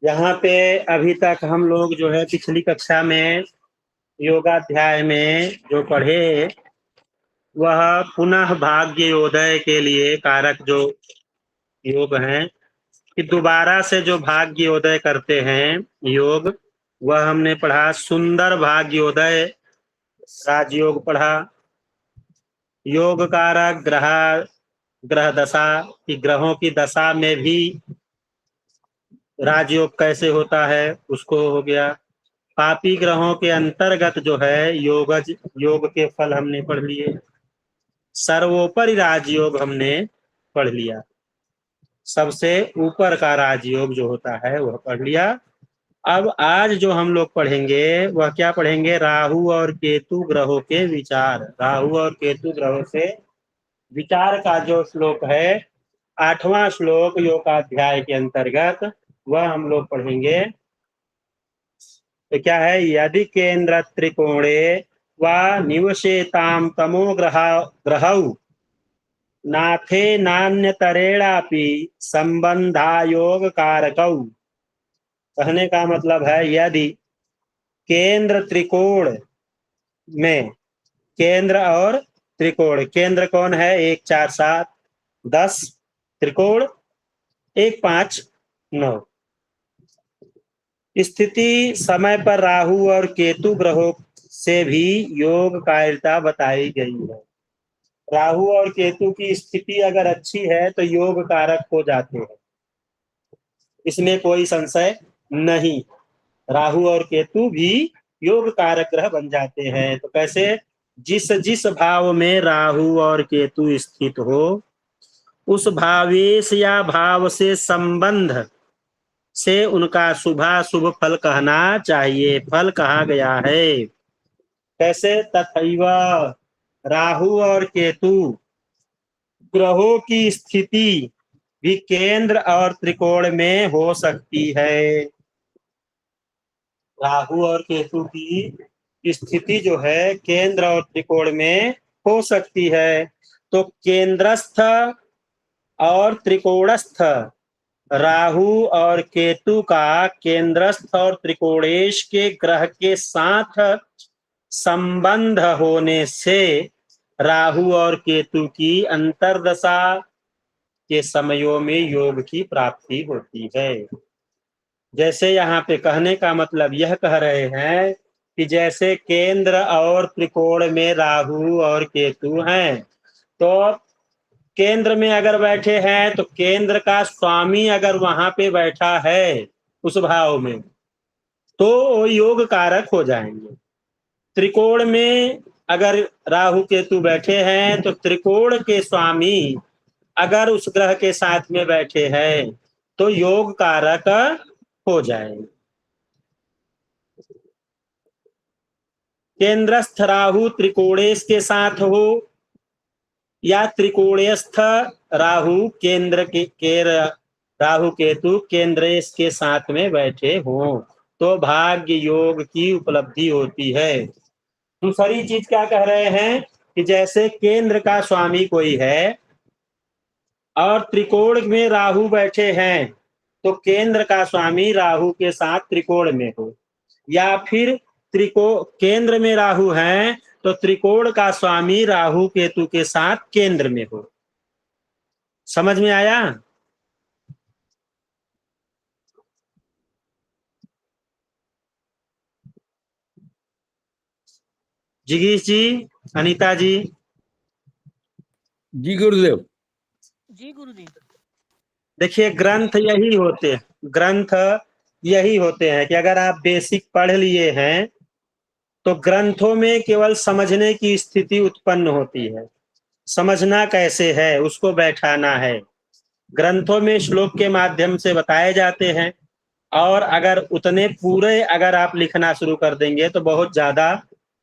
यहाँ पे अभी तक हम लोग जो है पिछली कक्षा में योगाध्याय में जो पढ़े वह पुनः भाग्योदय के लिए कारक जो योग हैं कि दोबारा से जो भाग्योदय करते हैं योग, वह हमने पढ़ा। सुंदर भाग्योदय राजयोग पढ़ा। योग कारक ग्रह दशा की, ग्रहों की दशा में भी राजयोग कैसे होता है उसको हो गया। पापी ग्रहों के अंतर्गत जो है योग के फल हमने पढ़ लिए। सर्वोपरि राजयोग हमने पढ़ लिया, सबसे ऊपर का राजयोग जो होता है वह पढ़ लिया। अब आज जो हम लोग पढ़ेंगे वह क्या पढ़ेंगे? राहु और केतु ग्रहों के विचार। राहु और केतु ग्रहों से विचार का जो श्लोक है, 8वां श्लोक योगाध्याय के अंतर्गत, वह हम लोग पढ़ेंगे। तो क्या है? यदि केंद्र त्रिकोणे व निवसेताम तमो ग्रहौ नाथे नान्यतरेणापि संबंधायोग कारकौ। कहने का मतलब है यदि केंद्र त्रिकोण में, केंद्र और त्रिकोण, केंद्र कौन है? 1 4 7 10, त्रिकोण 1 5 9, स्थिति समय पर राहु और केतु ग्रहों से भी योग कारिता बताई गई है। राहु और केतु की स्थिति अगर अच्छी है तो योग कारक हो जाते हैं, इसमें कोई संशय नहीं। राहु और केतु भी योग कारक ग्रह बन जाते हैं। तो कैसे? जिस जिस भाव में राहु और केतु स्थित हो, उस भावेश या भाव से संबंध से उनका शुभाशुभ फल कहना चाहिए। फल कहा गया है कैसे? तथैव राहु और केतु ग्रहों की स्थिति भी केंद्र और त्रिकोण में हो सकती है। राहु और केतु की स्थिति जो है केंद्र और त्रिकोण में हो सकती है। तो केंद्रस्थ और त्रिकोणस्थ राहु और केतु का केंद्रस्थ और त्रिकोणेश के ग्रह के साथ संबंध होने से राहु और केतु की अंतर्दशा के समयों में योग की प्राप्ति होती है। जैसे यहाँ पे कहने का मतलब यह कह रहे हैं कि जैसे केंद्र और त्रिकोण में राहु और केतु हैं, तो केंद्र में अगर बैठे हैं तो केंद्र का स्वामी अगर वहां पे बैठा है उस भाव में, तो योग कारक हो जाएंगे। त्रिकोण में अगर राहु केतु बैठे हैं तो त्रिकोण के स्वामी अगर उस ग्रह के साथ में बैठे हैं तो योग कारक हो जाएंगे। केंद्रस्थ राहु त्रिकोणेश के साथ हो या त्रिकोणस्थ राहु राहु केतु केंद्रेश के साथ में बैठे हो, तो भाग्य योग की उपलब्धि होती है। दूसरी चीज क्या कह रहे हैं कि जैसे केंद्र का स्वामी कोई है और त्रिकोण में राहु बैठे हैं, तो केंद्र का स्वामी राहु के साथ त्रिकोण में हो, या फिर केंद्र में राहु है तो त्रिकोण का स्वामी राहु केतु के साथ केंद्र में हो। समझ में आया? जिगीश जी, अनीता जी। जी गुरुदेव। जी गुरुदेव। देखिए ग्रंथ यही होते हैं, ग्रंथ यही होते हैं कि अगर आप बेसिक पढ़ लिए हैं तो ग्रंथों में केवल समझने की स्थिति उत्पन्न होती है। समझना कैसे है उसको बैठाना है। ग्रंथों में श्लोक के माध्यम से बताए जाते हैं, और अगर उतने पूरे अगर आप लिखना शुरू कर देंगे तो बहुत ज्यादा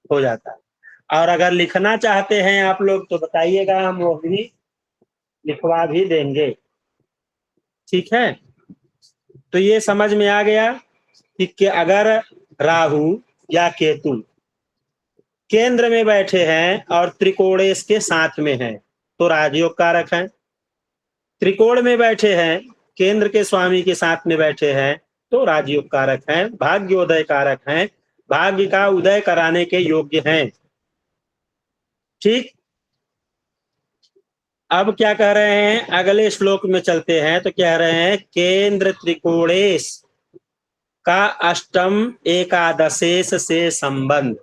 हो जाता है। और अगर लिखना चाहते हैं आप लोग तो बताइएगा, हम वो भी लिखवा भी देंगे। ठीक है? तो ये समझ में आ गया कि अगर राहु या केतु केंद्र में बैठे हैं और त्रिकोणेश के साथ में हैं तो राजयोग कारक हैं। त्रिकोण में बैठे हैं, केंद्र के स्वामी के साथ में बैठे हैं तो राजयोग कारक हैं, भाग्योदय कारक हैं, भाग्य का उदय कराने के योग्य हैं। ठीक, अब क्या कह रहे हैं, अगले श्लोक में चलते हैं तो कह रहे हैं केंद्र त्रिकोणेश का अष्टम एकादशेश से संबंध।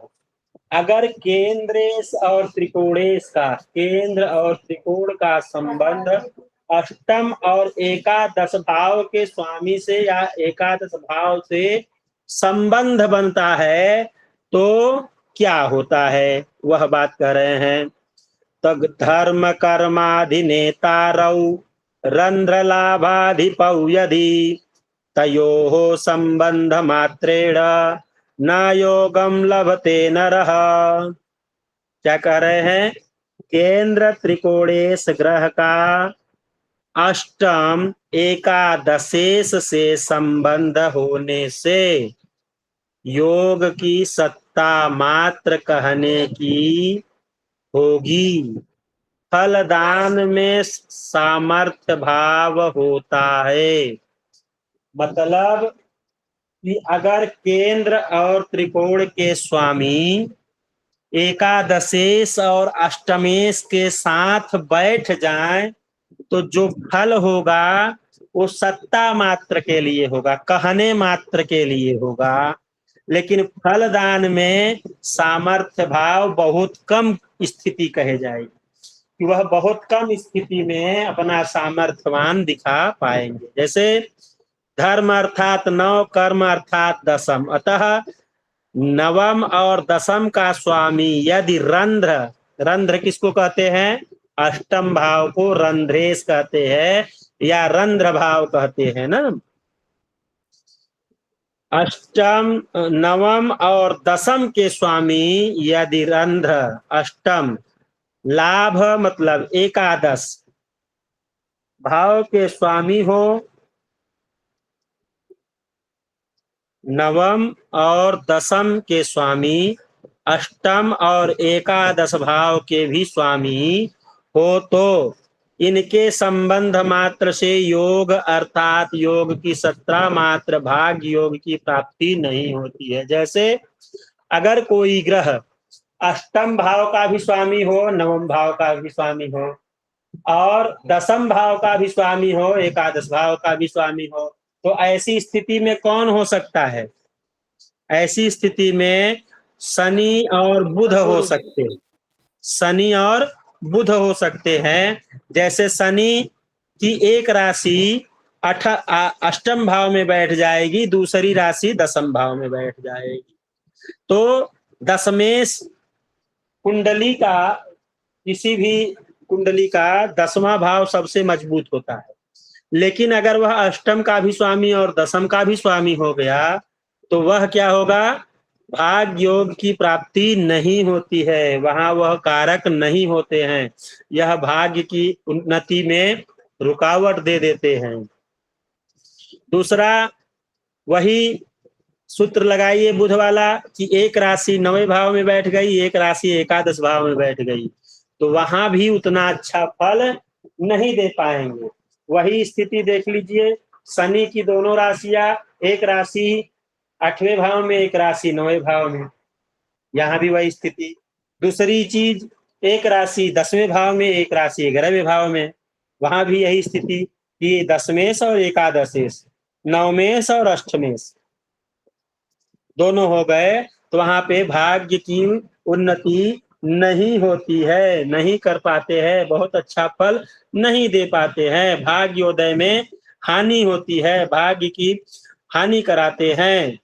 अगर केंद्रेश और त्रिकोणेश का, केंद्र और त्रिकोण का संबंध अष्टम और एकादश भाव के स्वामी से या एकादश भाव से संबंध बनता है तो क्या होता है, वह बात कर रहे हैं। तग धर्म कर्माधिनेतारौ रंध्र लाभाधिपौ यदि तयोः संबंध मात्रेण न योगम लभते नरः। क्या कह रहे हैं, केंद्र त्रिकोणेश ग्रह का अष्टम एकादशेश से संबंध होने से योग की सत्ता मात्र कहने की होगी। फलदान में सामर्थ्य भाव होता है। मतलब कि अगर केंद्र और त्रिकोण के स्वामी एकादशेश और अष्टमेश के साथ बैठ जाएं तो जो फल होगा वो सत्ता मात्र के लिए होगा, कहने मात्र के लिए होगा। लेकिन फलदान में सामर्थ्य भाव बहुत कम स्थिति कहे जाएगी कि वह बहुत कम स्थिति में अपना सामर्थ्यवान दिखा पाएंगे। जैसे धर्म अर्थात नव, कर्म अर्थात दशम, अतः नवम और दशम का स्वामी यदि रंध्र, रंध्र किसको कहते हैं, अष्टम भाव को रंध्रेश कहते हैं या रंध्र भाव कहते हैं ना। अष्टम, नवम और दशम के स्वामी यदि रंध्र, अष्टम, लाभ मतलब एकादश भाव के स्वामी हो, नवम और दशम के स्वामी अष्टम और एकादश भाव के भी स्वामी हो तो इनके संबंध मात्र से योग अर्थात योग की सत्ता मात्र भाग्य योग की प्राप्ति नहीं होती है। जैसे अगर कोई ग्रह अष्टम भाव का भी स्वामी हो, नवम भाव का भी स्वामी हो और दशम भाव का भी स्वामी हो, एकादश भाव का भी स्वामी हो, तो ऐसी स्थिति में कौन हो सकता है, ऐसी स्थिति में शनि और बुध हो सकते हैं, शनि और बुध हो सकते हैं। जैसे शनि की एक राशि अष्टम भाव में बैठ जाएगी, दूसरी राशि दशम भाव में बैठ जाएगी, तो दशमेश कुंडली का, किसी भी कुंडली का दसवां भाव सबसे मजबूत होता है। लेकिन अगर वह अष्टम का भी स्वामी और दशम का भी स्वामी हो गया तो वह क्या होगा, भाग्य योग की प्राप्ति नहीं होती है, वहां वह कारक नहीं होते हैं, यह भाग्य की उन्नति में रुकावट दे देते हैं। दूसरा वही सूत्र लगाइए बुध वाला कि एक राशि नवें भाव में बैठ गई, एक राशि एकादश भाव में बैठ गई, तो वहां भी उतना अच्छा फल नहीं दे पाएंगे। वही स्थिति देख लीजिए, शनि की दोनों राशियां, एक राशि आठवें भाव में, एक राशि नवें भाव में, यहाँ भी वही स्थिति। दूसरी चीज, एक राशि दसवें भाव में, एक राशि 11वें भाव में, वहां भी यही स्थिति कि दशमेश और एकादशेश, नवमेश और अष्टमेश दोनों हो गए, तो वहां पे भाग्य की उन्नति नहीं होती है, नहीं कर पाते हैं, बहुत अच्छा फल नहीं दे पाते हैं, भाग्योदय में हानि होती है, भाग्य की हानि कराते हैं।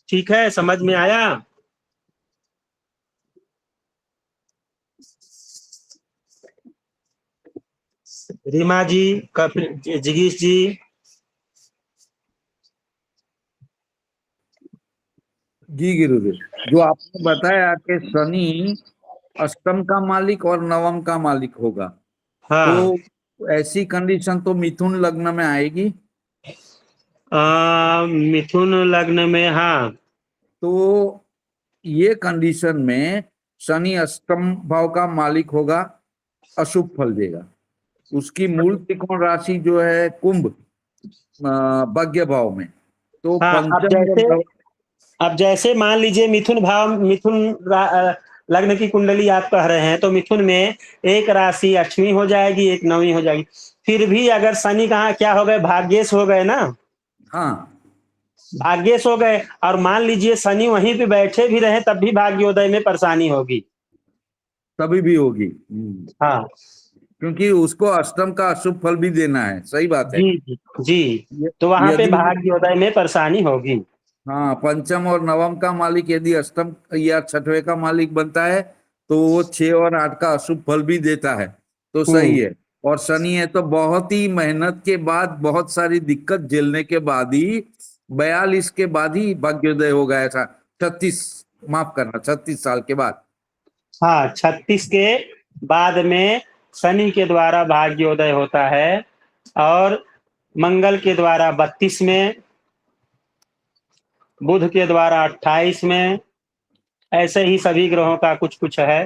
ठीक है, समझ में आया। रीमा जी, कपिल, जिगीश जी। जी गुरुदेव, जो आपने बताया कि शनि अष्टम का मालिक और नवम का मालिक होगा, हाँ, तो ऐसी कंडीशन तो मिथुन लग्न में आएगी। मिथुन लग्न में, हाँ, तो ये कंडीशन में शनि अष्टम भाव का मालिक होगा, अशुभ फल देगा। उसकी मूल त्रिकोण राशि जो है कुंभ भाग्य भाव में, तो हाँ, पंचम और अब जैसे मान लीजिए लग्न की कुंडली आप कह रहे हैं, तो मिथुन में एक राशि 8वीं हो जाएगी, एक 9वीं हो जाएगी। फिर भी अगर शनि कहाँ क्या हो गए, भाग्येश हो गए ना, हाँ, भाग्येश हो गए, और मान लीजिए शनि वहीं पे बैठे भी रहे तब भी भाग्योदय में परेशानी होगी। तभी भी होगी। हाँ क्योंकि उसको अष्टम का अशुभ फल भी देना है, सही बात है। जी जी जी, तो वहां पे यदि भाग्योदय में परेशानी होगी। हाँ, पंचम और नवम का मालिक यदि अष्टम या छठवें का मालिक बनता है तो वो 6 और 8 का अशुभ फल भी देता है, तो सही हम्म। है। और शनि है तो बहुत ही मेहनत के बाद, बहुत सारी दिक्कत झेलने के बाद ही 42 के बाद ही भाग्योदय हो गया था। 36, माफ करना, 36 साल के बाद। हाँ, 36 के बाद में शनि के द्वारा भाग्योदय होता है, और मंगल के द्वारा 32 में, बुध के द्वारा 28 में, ऐसे ही सभी ग्रहों का कुछ कुछ है।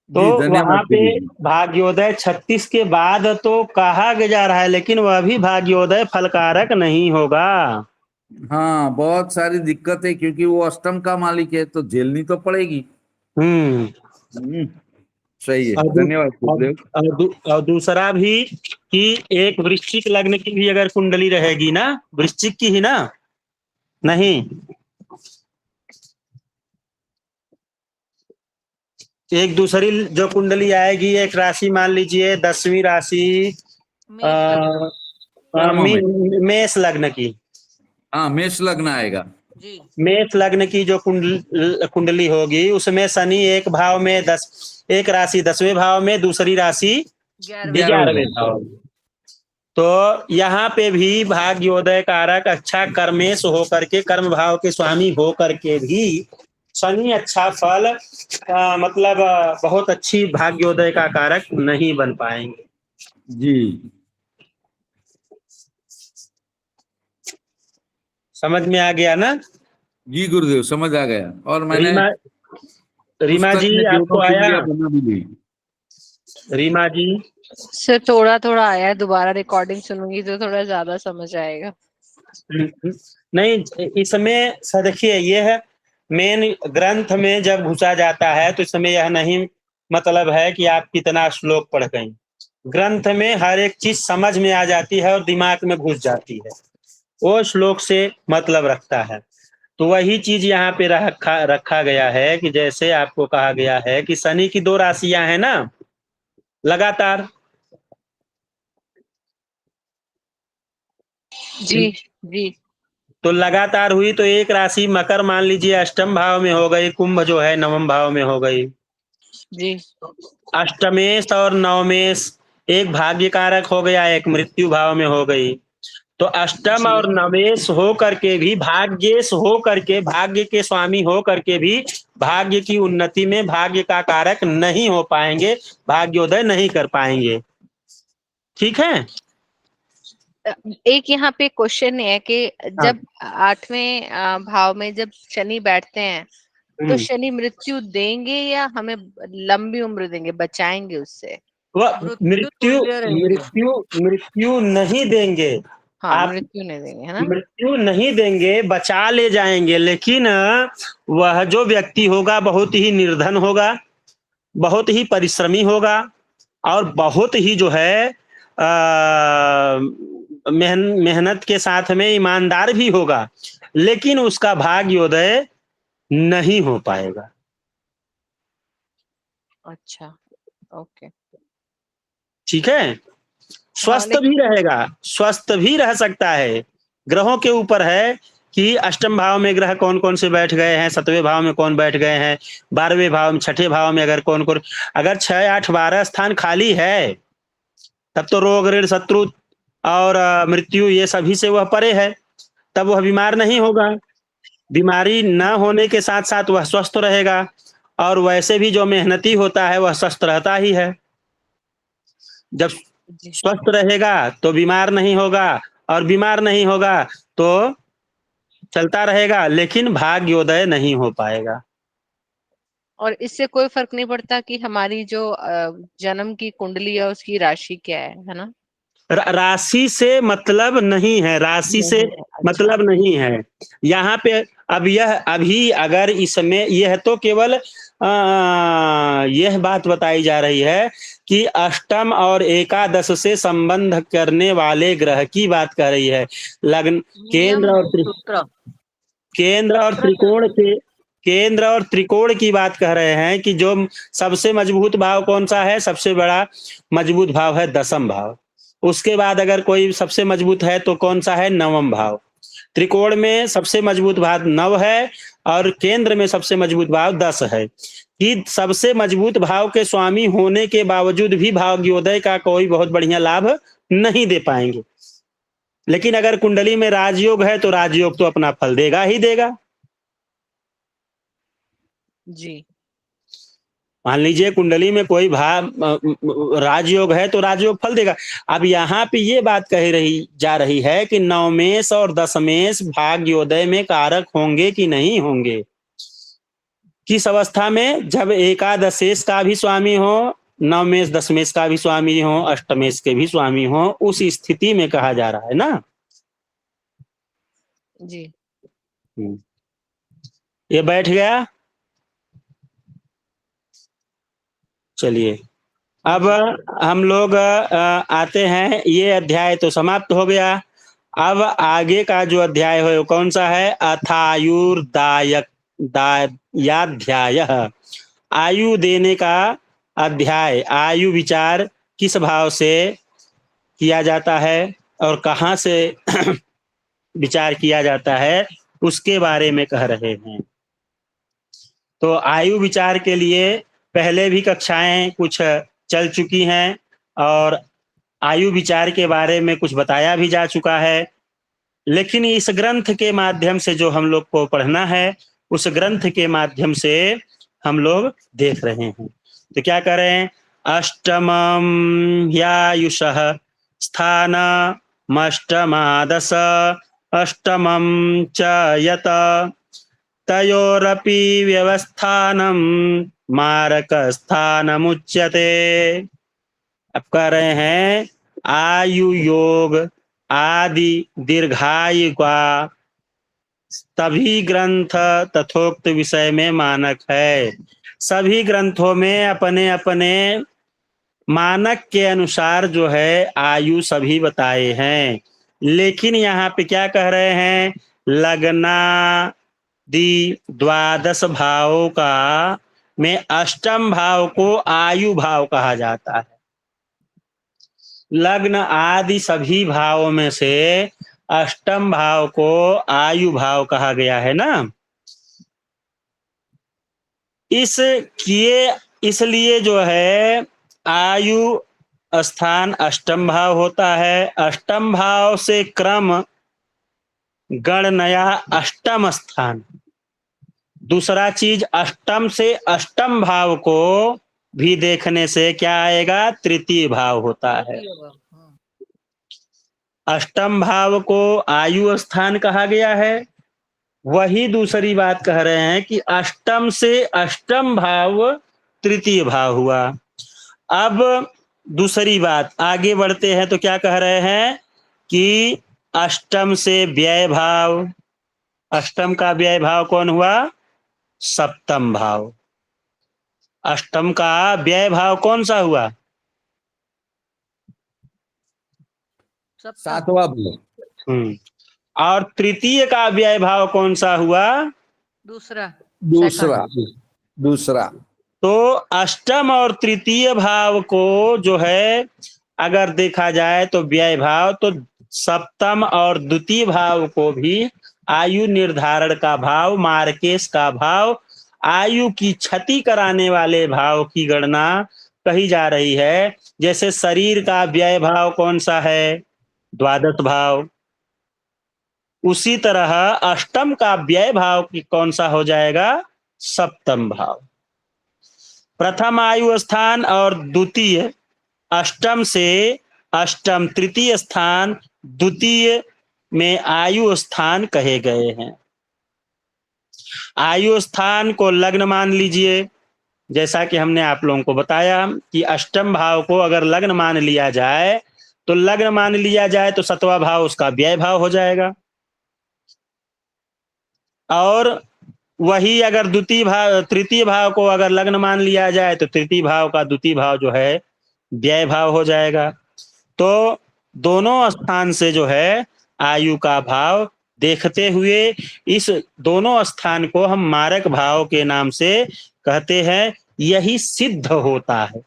तो जी, वहां धन्यवाद पे गुरु जी। भाग्योदय 36 के बाद तो कहा जा रहा है, लेकिन वह भी भाग्योदय फलकारक नहीं होगा। हाँ, बहुत सारी दिक्कत है, क्योंकि वो अष्टम का मालिक है तो झेलनी तो पड़ेगी। हम्म। हम्म, सही है, और, दू, धन्यवाद गुरुदेव। और दूसरा भी कि एक वृश्चिक लग्न की भी अगर कुंडली रहेगी ना, वृश्चिक की ही ना, नहीं, एक दूसरी जो कुंडली आएगी, एक राशि मान लीजिए 10वीं राशि, मेष लग्न। कर्म में। मेष लग्न की, हाँ, मेष लग्न आएगा। जी। मेष लग्न की जो कुंडली होगी, उसमें शनि एक भाव में एक राशि 10वें भाव में, दूसरी राशि 11वें। 11वें भाव में। तो यहाँ पे भी भाग्योदय कारक अच्छा कर्मेश होकर के, कर्म भाव के स्वामी होकर के भी शनि अच्छा फल मतलब बहुत अच्छी भाग्योदय का कारक नहीं बन पाएंगे। जी समझ में आ गया ना? जी गुरुदेव, समझ आ गया। और मैंने रीमा रीमा पुस्तक जी में आपको दोनों आया? कुंडलियां बना भी ली। रीमा जी, सर थोड़ा थोड़ा आया है, दोबारा रिकॉर्डिंग सुनूंगी तो थोड़ा ज्यादा समझ आएगा। नहीं, इसमें सर देखिए, ये है मेन ग्रंथ में जब घुसा जाता है तो इसमें यह नहीं मतलब है कि आप कितना श्लोक पढ़ गए। ग्रंथ में हर एक चीज समझ में आ जाती है और दिमाग में घुस जाती है, वो श्लोक से मतलब रखता है। तो वही चीज यहाँ पे रखा गया है कि जैसे आपको कहा गया है कि शनि की 2 राशियां हैं ना लगातार, जी जी तो लगातार हुई तो एक राशि मकर मान लीजिए अष्टम भाव में हो गई, कुंभ जो है नवम भाव में हो गई। जी अष्टमेश और नवमेश एक भाग्य कारक हो गया, एक मृत्यु भाव में हो गई। तो अष्टम जी। और नवेश हो करके भी, भाग्येश हो करके, भाग्य के स्वामी हो करके भी भाग्य की उन्नति में भाग्य का कारक नहीं हो पाएंगे, भाग्योदय नहीं कर पाएंगे। ठीक है। एक यहाँ पे क्वेश्चन है कि हाँ। जब 8वें भाव में जब शनि बैठते हैं तो शनि मृत्यु देंगे या हमें लंबी उम्र देंगे, बचाएंगे उससे? वह मृत्यु तुल्य रहेंगे। मृत्यु मृत्यु नहीं देंगे। हाँ, आप मृत्यु नहीं देंगे, है ना? मृत्यु नहीं देंगे, बचा ले जाएंगे, लेकिन वह जो व्यक्ति होगा बहुत ही निर्धन होगा, बहुत ही परिश्रमी होगा, और बहुत ही जो है मेहनत के साथ में ईमानदार भी होगा, लेकिन उसका भाग्योदय नहीं हो पाएगा। अच्छा, ओके। ठीक है। हाँ, स्वस्थ भी रहेगा, स्वस्थ भी रह सकता है। ग्रहों के ऊपर है कि अष्टम भाव में ग्रह कौन कौन से बैठ गए हैं, 7वें भाव में कौन बैठ गए हैं, 12वें भाव में, 6ठे भाव में अगर कौन कौन, अगर 6, 8, 12 स्थान खाली है तब तो रोग ऋण शत्रु और मृत्यु ये सभी से वह परे है, तब वह बीमार नहीं होगा। बीमारी न होने के साथ साथ वह स्वस्थ रहेगा, और वैसे भी जो मेहनती होता है वह स्वस्थ रहता ही है। जब जी। स्वस्थ रहेगा तो बीमार नहीं होगा, और बीमार नहीं होगा तो चलता रहेगा, लेकिन भाग्योदय नहीं हो पाएगा। और इससे कोई फर्क नहीं पड़ता कि हमारी जो जन्म की कुंडली है उसकी राशि क्या है ना? राशि से मतलब नहीं है, राशि से नहीं है, अच्छा। मतलब नहीं है यहाँ पे। अब यह अभी अगर इसमें यह तो केवल यह बात बताई जा रही है कि अष्टम और एकादश से संबंध करने वाले ग्रह की बात कर रही है। लग्न केंद्र और सूत्र केंद्र और त्रिकोण के केंद्र और त्रिकोण की बात कह रहे हैं कि जो सबसे मजबूत भाव कौन सा है, सबसे बड़ा मजबूत भाव है दसम भाव। उसके बाद अगर कोई सबसे मजबूत है तो कौन सा है, नवम भाव। त्रिकोण में सबसे मजबूत भाव 9 है और केंद्र में सबसे मजबूत भाव 10 है। कि सबसे मजबूत भाव के स्वामी होने के बावजूद भी भाग्योदय का कोई बहुत बढ़िया लाभ नहीं दे पाएंगे। लेकिन अगर कुंडली में राजयोग है तो राजयोग तो अपना फल देगा ही देगा। जी। मान लीजिए कुंडली में कोई राजयोग है तो राजयोग फल देगा। अब यहाँ पे ये बात कही रही जा रही है कि नवमेश और दशमेश भाग्योदय में कारक होंगे कि नहीं होंगे। किस अवस्था में, जब एकादशेश का भी स्वामी हो, नवमेश दशमेश का भी स्वामी हो, अष्टमेश के भी स्वामी हो, उस स्थिति में कहा जा रहा है ना। जी। ये बैठ गया। चलिए अब हम लोग आते हैं, ये अध्याय तो समाप्त हो गया। अब आगे का जो अध्याय है वो कौन सा है, अथायुर्दायाध्याय, आयु देने का अध्याय। आयु विचार किस भाव से किया जाता है और कहाँ से विचार किया जाता है उसके बारे में कह रहे हैं। तो आयु विचार के लिए पहले भी कक्षाएं कुछ चल चुकी हैं और आयु विचार के बारे में कुछ बताया भी जा चुका है। लेकिन इस ग्रंथ के माध्यम से जो हम लोग को पढ़ना है, उस ग्रंथ के माध्यम से हम लोग देख रहे हैं। तो क्या करें, अष्टमं ह्यायुषः स्थानमष्टमादश अष्टमं च यत तयोरपि व्यवस्थानं मारकस्थानमुच्यते। अब कह रहे हैं आयु योग आदि दीर्घायु का सभी ग्रंथ तथोक्त विषय में मानक है। सभी ग्रंथों में अपने अपने मानक के अनुसार जो है आयु सभी बताए हैं। लेकिन यहाँ पे क्या कह रहे हैं, लग्नादि द्वादश भावों का में अष्टम भाव को आयु भाव कहा जाता है। लग्न आदि सभी भावों में से अष्टम भाव को आयु भाव कहा गया है ना। इसलिए जो है आयु स्थान अष्टम भाव होता है। अष्टम भाव से क्रम गणनया अष्टम स्थान। दूसरा चीज, अष्टम से अष्टम भाव को भी देखने से क्या आएगा, तृतीय भाव होता है। अष्टम भाव को आयु स्थान कहा गया है। वही दूसरी बात कह रहे हैं कि अष्टम से अष्टम भाव तृतीय भाव हुआ। अब दूसरी बात आगे बढ़ते हैं तो क्या कह रहे हैं कि अष्टम से व्यय भाव, अष्टम का व्यय भाव कौन हुआ, सप्तम भाव। अष्टम का व्यय भाव कौन सा हुआ, सातवां भाव। और तृतीय का व्यय भाव कौन सा हुआ, दूसरा। तो अष्टम और तृतीय भाव को जो है अगर देखा जाए तो व्यय भाव, तो सप्तम और द्वितीय भाव को भी आयु निर्धारण का भाव, मार्केश का भाव, आयु की क्षति कराने वाले भाव की गणना कही जा रही है। जैसे शरीर का व्यय भाव कौन सा है, द्वादश भाव। उसी तरह अष्टम का व्यय भाव कौन सा हो जाएगा, सप्तम भाव। प्रथम आयु स्थान और द्वितीय, अष्टम से अष्टम तृतीय स्थान द्वितीय में आयु स्थान कहे गए हैं। आयु स्थान को लग्न मान लीजिए। जैसा कि हमने आप लोगों को बताया कि अष्टम भाव को अगर लग्न मान लिया जाए तो लग्न मान लिया जाए तो 7वां भाव उसका व्यय भाव हो जाएगा, और वही अगर तृतीय भाव को अगर लग्न मान लिया जाए तो तृतीय भाव का द्वितीय भाव जो है व्यय भाव हो जाएगा। तो दोनों स्थान से जो है आयु का भाव देखते हुए इस दोनों स्थान को हम मारक भाव के नाम से कहते हैं। यही सिद्ध होता है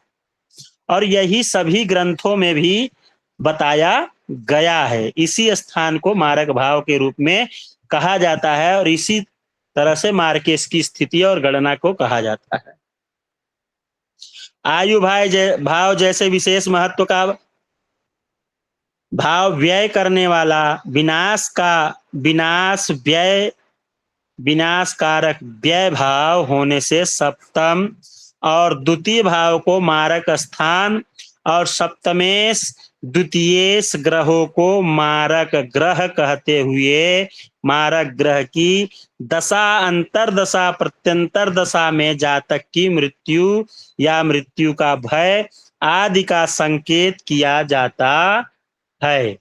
और यही सभी ग्रंथों में भी बताया गया है। इसी स्थान को मारक भाव के रूप में कहा जाता है और इसी तरह से मार्केश की स्थिति और गणना को कहा जाता है। आयु भाव जैसे विशेष महत्व का भाव व्यय करने वाला, विनाश कारक व्यय भाव होने से सप्तम और द्वितीय भाव को मारक स्थान और सप्तमेश द्वितीयेश ग्रहों को मारक ग्रह कहते हुए मारक ग्रह की दशा, अंतरदशा, प्रत्यंतर दशा में जातक की मृत्यु या मृत्यु का भय आदि का संकेत किया जाता है।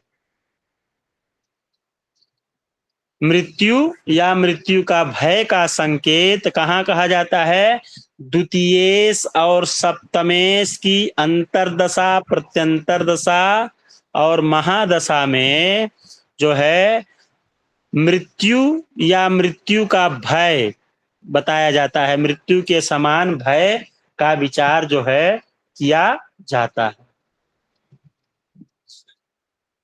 मृत्यु या मृत्यु का भय का संकेत कहाँ कहा जाता है? द्वितीयेश और सप्तमेश की अंतरदशा, प्रत्यंतर दशा और महादशा में जो है मृत्यु या मृत्यु का भय बताया जाता है। मृत्यु के समान भय का विचार जो है किया जाता है।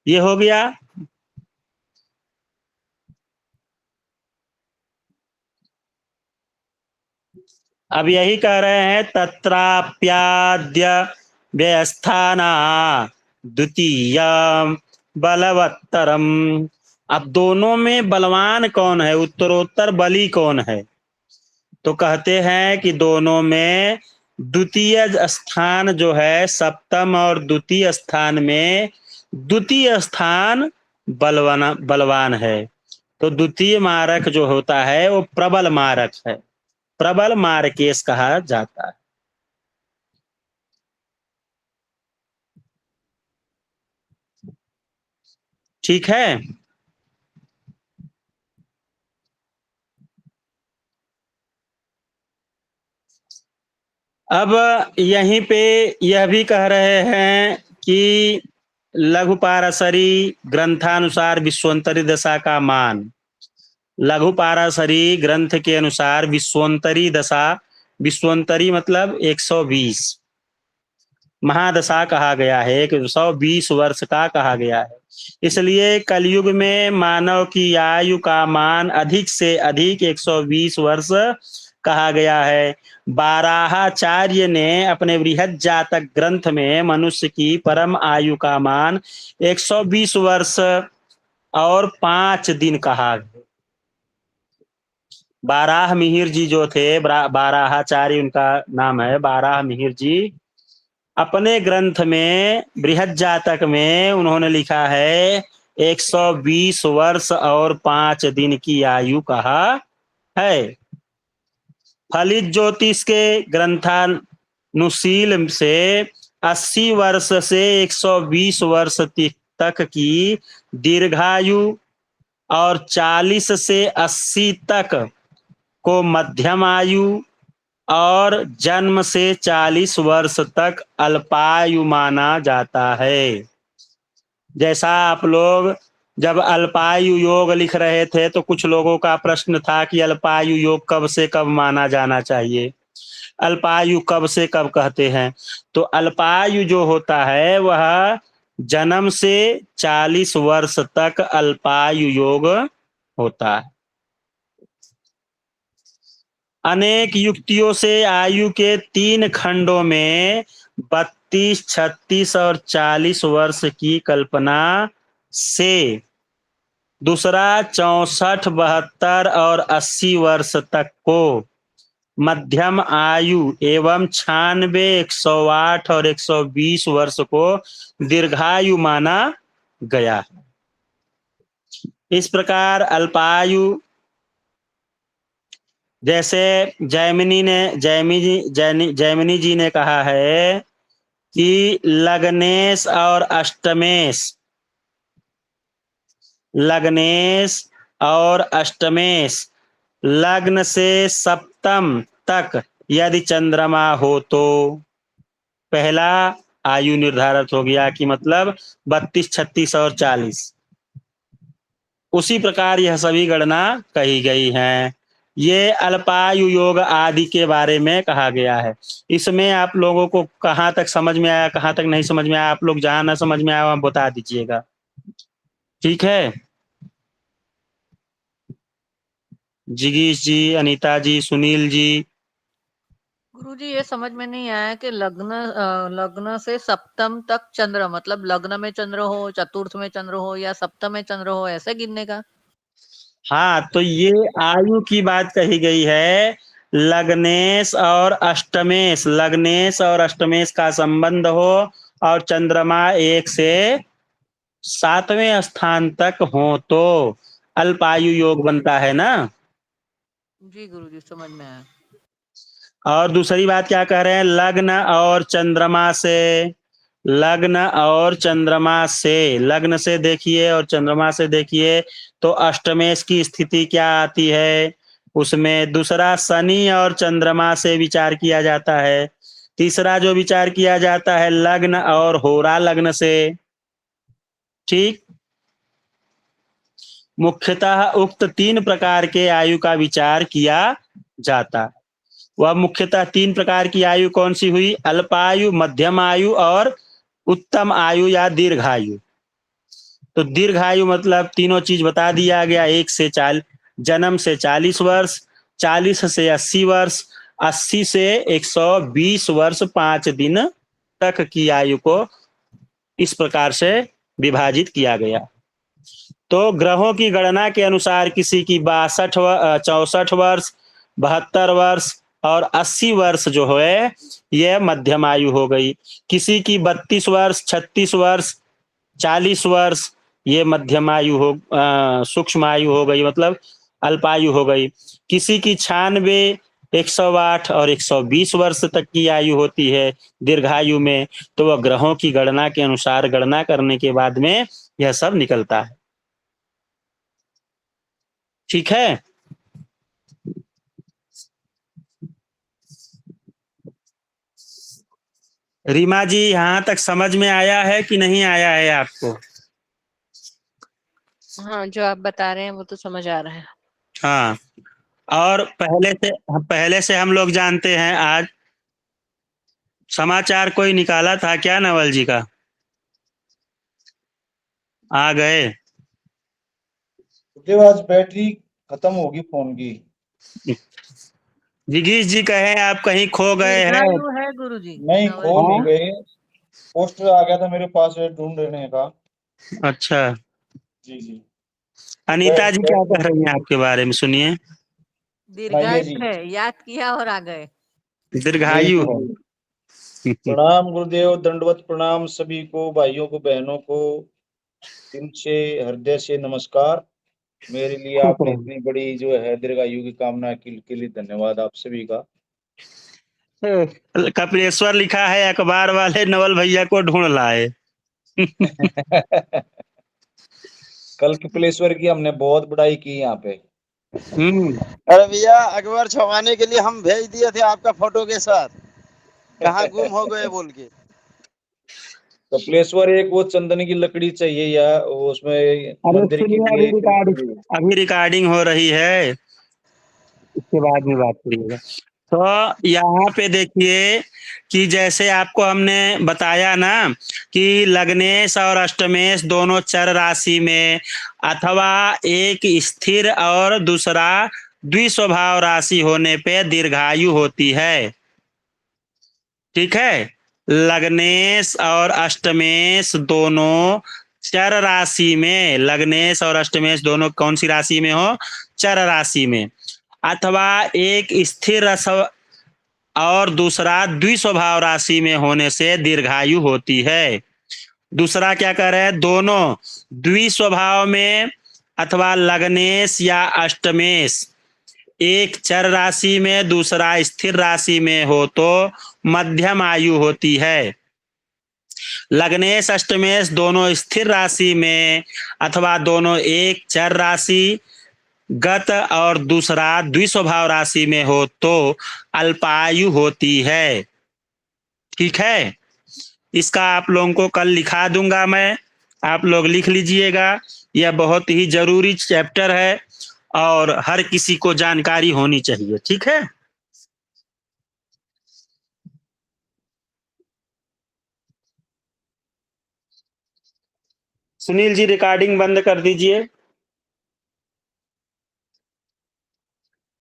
ये हो गया। अब यही कह रहे हैं तत्राप्याद्य व्यस्थाना द्वितीय बलवत्तरम। अब दोनों में बलवान कौन है, उत्तरोत्तर बली कौन है? तो कहते हैं कि दोनों में द्वितीय स्थान जो है, सप्तम और द्वितीय स्थान में द्वितीय स्थान बलवान है। तो द्वितीय मारक जो होता है वो प्रबल मारक है, प्रबल मारकेश कहा जाता है। ठीक है। अब यहीं पे यह भी कह रहे हैं कि लघु पाराशरी ग्रंथानुसार विश्वोत्तरी दशा का मान, लघु पाराशरी ग्रंथ के अनुसार विश्वोत्तरी दशा, विश्वोत्तरी मतलब 120 महादशा कहा गया है, 120 वर्ष का कहा गया है। इसलिए कलयुग में मानव की आयु का मान अधिक से अधिक 120 वर्ष कहा गया है। बाराहाचार्य ने अपने बृहद जातक ग्रंथ में मनुष्य की परम आयु का मान 120 वर्ष और 5 दिन कहा। बाराह मिहिर जी जो थे, बाराहाचार्य उनका नाम है, बाराह मिहिर जी अपने ग्रंथ में बृहद जातक में उन्होंने लिखा है 120 वर्ष और 5 दिन की आयु कहा है। फलित ज्योतिष के ग्रंथानुशील से 80 वर्ष से 120 वर्ष तक की दीर्घायु और 40 से 80 तक को मध्यम आयु और जन्म से 40 वर्ष तक अल्पायु माना जाता है। जैसा आप लोग जब अल्पायु योग लिख रहे थे तो कुछ लोगों का प्रश्न था कि अल्पायु योग कब से कब माना जाना चाहिए, अल्पायु कब से कब कहते हैं? तो अल्पायु जो होता है वह जन्म से 40 वर्ष तक अल्पायु योग होता है। अनेक युक्तियों से आयु के 3 खंडों में 32, 36 और 40 वर्ष की कल्पना से दूसरा 64, 72 और 80 वर्ष तक को मध्यम आयु एवं 96, 108 और 120 वर्ष को दीर्घायु माना गया। इस प्रकार अल्पायु जैसे जैमिनी जी ने कहा है कि लग्नेश और अष्टमेश, लग्नेश और अष्टमेश लग्न से सप्तम तक यदि चंद्रमा हो तो पहला आयु निर्धारित हो गया कि मतलब 32, 36 और 40। उसी प्रकार यह सभी गणना कही गई हैं। ये अल्पायु योग आदि के बारे में कहा गया है। इसमें आप लोगों को कहाँ तक समझ में आया, कहाँ तक नहीं समझ में आया, आप लोग जहाँ ना समझ में आया वहाँ बता दीजिएगा, ठीक है। जिगीश जी, अनीता जी, सुनील जी। गुरुजी ये समझ में नहीं आया कि लग्न से सप्तम तक चंद्र, मतलब लग्न में चंद्र हो, चतुर्थ में चंद्र हो या सप्तम में चंद्र हो, ऐसे गिनने का? हाँ, तो ये आयु की बात कही गई है। लग्नेश और अष्टमेश, लग्नेश और अष्टमेश का संबंध हो और चंद्रमा 1 से 7वें स्थान तक हो तो अल्पायु योग बनता है ना। जी गुरुजी समझ में आया। और दूसरी बात क्या कह रहे हैं, लग्न और चंद्रमा से, लग्न और चंद्रमा से, लग्न से देखिए और चंद्रमा से देखिए तो अष्टमेश की स्थिति क्या आती है उसमें। दूसरा शनि और चंद्रमा से विचार किया जाता है। तीसरा जो विचार किया जाता है लग्न और होरा लग्न से, ठीक। मुख्यतः उक्त 3 प्रकार के आयु का विचार किया जाता है। वह मुख्यतः 3 प्रकार की आयु कौन सी हुई, अल्पायु, मध्यम आयु और उत्तम आयु या दीर्घायु। तो दीर्घायु मतलब तीनों चीज बता दिया गया। 1 से 4 जन्म से 40 वर्ष, 40 से 80 वर्ष, 80 से 120 वर्ष, 5 दिन तक की आयु को इस प्रकार से विभाजित किया गया। तो ग्रहों की गणना के अनुसार किसी की 64 वर्ष, 72 वर्ष और 80 वर्ष जो है यह मध्यम आयु हो गई। किसी की 32 वर्ष, 36 वर्ष, 40 वर्ष ये मध्यम आयु हो, सूक्ष्म आयु हो गई, मतलब अल्पायु हो गई। किसी की 96, 108 और 120 वर्ष तक की आयु होती है दीर्घायु में। तो वह ग्रहों की गणना के अनुसार गणना करने के बाद में यह सब निकलता है, ठीक है। रीमा जी, यहाँ तक समझ में आया है कि नहीं आया है आपको? हाँ, जो आप बता रहे हैं वो तो समझ आ रहा है। हाँ, और पहले से हम लोग जानते हैं। आज समाचार कोई निकाला था क्या नवल जी का? आ गए? देव आज बैटरी खत्म होगी फोन की। जिगीश जी कहे आप कहीं खो गए हैं? दीर्घायु है गुरुजी। नहीं नवल खो जी। नहीं गए, पोस्टर आ गया था मेरे पास ढूंढने का। अच्छा, जी जी। अनीता जी क्या कह रही हैं आपके बारे में, सुनिए। सुनाइए जी। दीर्घायु है, याद किया और आ गए। दीर्घायु है। प्रणाम गुरुदेव, दंडवत प्रणाम सभी को, भाइयों को, बहनों को दिल से, हृदय से नमस्कार। मेरे लिए आपने इतनी बड़ी जो है दीर्घायु की कामना के लिए धन्यवाद आप सभी का। कपिलेश्वर लिखा है अखबार वाले नवल भैया को ढूंढ लाए। कल कपिलेश्वर की हमने बहुत बड़ाई की यहाँ पे। अरे भैया अकबर छुपाने के लिए हम भेज दिए थे आपका फोटो के साथ, कहाँ गुम हो गए बोल के। कपिलेश्वर एक वो चंदन की लकड़ी चाहिए या उसमें मंदिर के लिए अभी रिकॉर्डिंग हो रही है, इसके बाद में बात करिएगा। तो यहाँ पे देखिए कि जैसे आपको हमने बताया ना कि लग्नेश और अष्टमेश दोनों चर राशि में अथवा एक स्थिर और दूसरा द्विस्वभाव राशि होने पे दीर्घायु होती है, ठीक है। लग्नेश और अष्टमेश दोनों चर राशि में, लग्नेश और अष्टमेश दोनों कौन सी राशि में हो, चर राशि में, अथवा एक स्थिर और दूसरा द्विस्वभाव राशि में होने से दीर्घायु होती है। दूसरा क्या कह रहे हैं, दोनों द्विस्वभाव में अथवा लग्नेश या अष्टमेश एक चर राशि में दूसरा स्थिर राशि में हो तो मध्यम आयु होती है। लग्नेश अष्टमेश दोनों स्थिर राशि में अथवा दोनों एक चर राशि गत और दूसरा द्विस्वभाव राशि में हो तो अल्पायु होती है। ठीक है, इसका आप लोगों को कल लिखा दूंगा मैं, आप लोग लिख लीजिएगा। यह बहुत ही जरूरी चैप्टर है और हर किसी को जानकारी होनी चाहिए। ठीक है, सुनील जी रिकॉर्डिंग बंद कर दीजिए।